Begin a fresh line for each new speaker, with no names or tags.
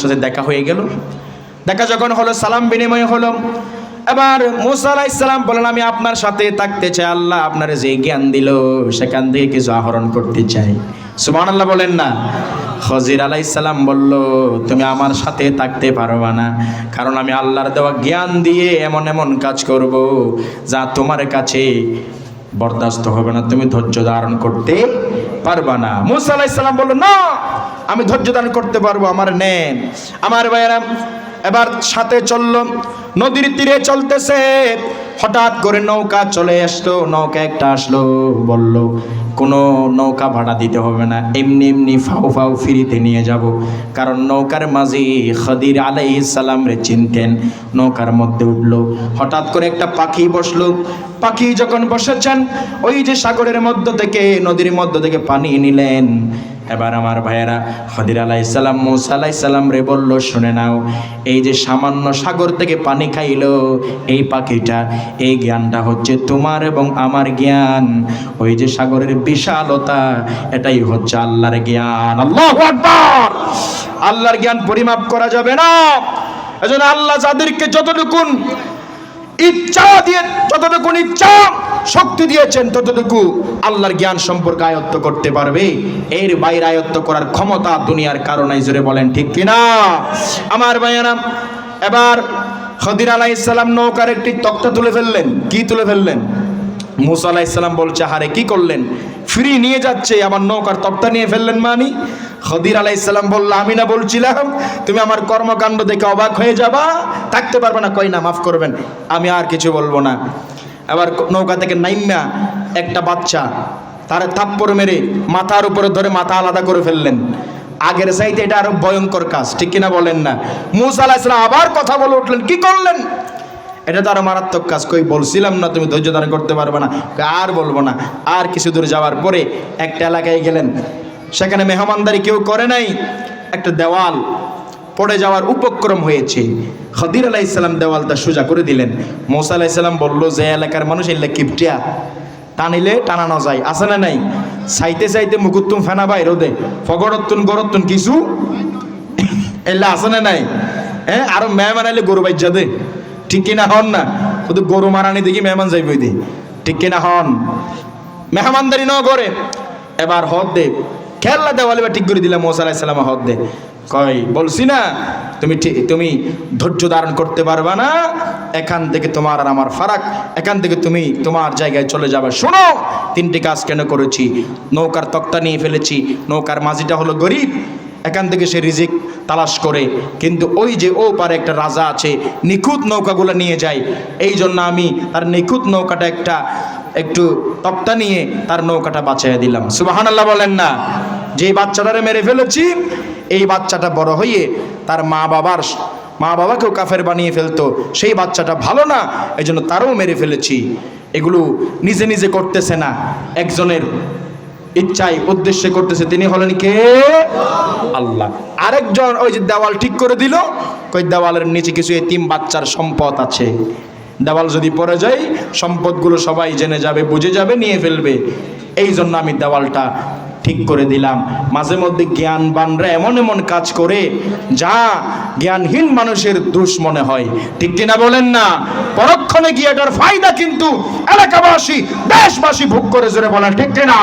সাথে দেখা হয়ে গেল। দেখা যখন হলো, সালাম বিনিময় হলো। এবার মূসা আলাইহিস সালাম বলেন, আমি আপনার সাথে থাকতে চাই, আল্লাহ আপনার যে জ্ঞান দিল সেখান থেকে কিছু আহরণ করতে চাই। সুবহানাল্লাহ বলেন না। খজির আলাইহিস সালাম বলল, তুমি আমার সাথে থাকতে পারবা না, কারণ আমি আল্লাহর দেওয়া জ্ঞান দিয়ে এমন এমন কাজ করব যা তোমার কাছে বরদাস্ত হবে না, তুমি ধৈর্য ধারণ করতে পারবা না। মূসা আলাইহিস সালাম বলল, না আমি ধৈর্য ধারণ করতে পারবো, আমার নেন। আমার ভাইয়েরা এবার সাথে চলল, নদীর তীরে চলতেছে। হঠাৎ করে নৌকা চলে আসলো, নৌকা একটা আসলো, বলল কোনো নৌকা ভাড়া দিতে হবে না, এমনি এমনি ফাও ফাও ফিরিতে নিয়ে যাব। কারণ নৌকার মাঝি খদির আলাইহিস সালাম রে চিনতেন। নৌকার মধ্যে উঠলো, হঠাৎ করে একটা পাখি বসলো। পাখি যখন বসেছেন, ওই যে সাগরের মধ্য থেকে, নদীর মধ্য থেকে পানি নিলেন। এবার আমার ভাইয়েরা, খদির আলাইহিস সালাম মূসা আলাইহিস সালাম রে বলল, শুনে নাও, এই যে সামান্য সাগর থেকে পানি খাইলো এই পাখিটা, এই জ্ঞানটা হচ্ছে তোমার এবং আমার জ্ঞান। ওই যে সাগরের বিশালতা, এটাই হচ্ছে আল্লাহর জ্ঞান। আল্লাহু আকবার। আল্লাহর জ্ঞান পরিমাপ করা যাবে না। এজন্য আল্লাহ যাদেরকে যতটুকুন ইচ্ছা দিয়ে, যতটুকুন ইচ্ছা শক্তি দিয়েছেন, ততটুকু আল্লাহর জ্ঞান সম্পর্কে আয়ত্ত করতে পারবে। এর বাইরে আয়ত্ত করার ক্ষমতা দুনিয়ার কারো নাই। জোরে বলেন ঠিক কিনা আমার ভাইয়েরা। এবার খদির আলাইহিস সালাম নৌকার একটি তক্তা তুলে ফেললেন। কি তুলে ফেললেন? মূসা আলাইহিস সালাম বলছে, হারে কি করলেন, ফ্রি নিয়ে যাচ্ছে, আমার নৌকার তক্তা নিয়ে ফেললেন মানি? খদির আলাইহিস সালাম বলল, আমি না বলছিলাম তুমি আমার কর্মকাণ্ড দেখে অবাক হয়ে যাবা, থাকতে পারবে না? কই না, মাফ করবেন, আমি আর কিছু বলবো না। এবার নৌকা থেকে নাইমা একটা বাচ্চা তার থাপ্পড় মেরে মাথার উপরে ধরে মাথা আলাদা করে ফেললেন। আগের চাইতে এটা আরো ভয়ঙ্কর কাজ, ঠিক কিনা বলেন না? মূসা আলাইহিস সালাম আবার কথা বলে উঠলেন, কি করলেন? এটা তো আরো মারাত্মক কাজ। কই বলছিলাম না তুমি ধৈর্য ধারণ করতে পারবে না? আর বলবো না। আর কিছু দূর যাওয়ার পরে একটা এলাকায় গেলেন, সেখানে মেহমানদারি কেউ করে নাই, একটা দেওয়াল পড়ে যাওয়ার উপক্রম হয়েছে। খদির আলাইহিস সালাম দেওয়ালটা সোজা করে দিলেন। মূসা আলাইহিস সালাম বলল, যে এলাকার মানুষ এলে কিপটিয়া, টানিলে টানানো যায়, আছে না নাই? চাইতে চাইতে মুকুত্তুম ফেনা ভাই রোদে ফগরত্তুন গরত্তুন কিছু এলে আছে না নাই? হ্যাঁ, আরো মেহমান আইলে গরু বাইজা দে, ঠিক কিনা হন না? শুধু গরু মারানি দেখি মেহমান যাইবই দে, ঠিক কিনা হন? মেহমানদারি ন করে। এবার হদ দে, খেলা দেওয়ালে বা ঠিক করে দিলাম। মূসা আলাইহিস সালাম হদ দে, কই বলছি না তুমি ধৈর্য ধারণ করতে পারবা না, এখান থেকে তোমার আর আমার ফারাক, এখান থেকে তুমি তোমার জায়গায় চলে যাবে। শোনো, তিনটি কাজ কেন করেছি? নৌকার তক্তা নিয়ে ফেলেছি, নৌকার মাঝিটা হলো গরিব, এখান থেকে সে রিজিক তালাশ করে, কিন্তু ওই যে ও পারে একটা রাজা আছে, নিখুঁত নৌকাগুলো নিয়ে যায়, এই জন্য আমি তার নিখুঁত নৌকাটা একটু তক্তা নিয়ে তার নৌকাটা বাঁচাইয়া দিলাম। সুবহানাল্লাহ বলেন না। যে বাচ্চাটারে মেরে ফেলেছি, এই বাচ্চাটা বড় হয়ে তার মা বাবাকেও কাফের বানিয়ে ফেলতো, সেই বাচ্চাটা ভালো না, এই জন্য তারও মেরে ফেলেছি। এগুলো নিজে নিজে করতেছে না, একজনের ইচ্ছায় উদ্দেশ্যে করতেছে। তিনি হলেন কে? আল্লাহ। আরেকজন ওই যে দেওয়াল ঠিক করে দিল, কই দেওয়ালের নিচে কিছু এতিম বাচ্চার সম্পদ আছে, দেওয়াল যদি পড়ে যায় সম্পদগুলো সবাই জেনে যাবে, বুঝে যাবে, নিয়ে ফেলবে, এই জন্য আমি দেওয়ালটা ঠিক করে দিলাম। মাঝে মধ্যে জ্ঞানবানরা এমন এমন কাজ করে যা জ্ঞানহীন মানুষের দোষ মনে হয়, ঠিক কিনা বলেন না? পরক্ষণে গিয়ে এটার ফায়দা কিন্তু এলাকাবাসী, দেশবাসী ভোগ করে। জোরে বলেন ঠিক কিনা?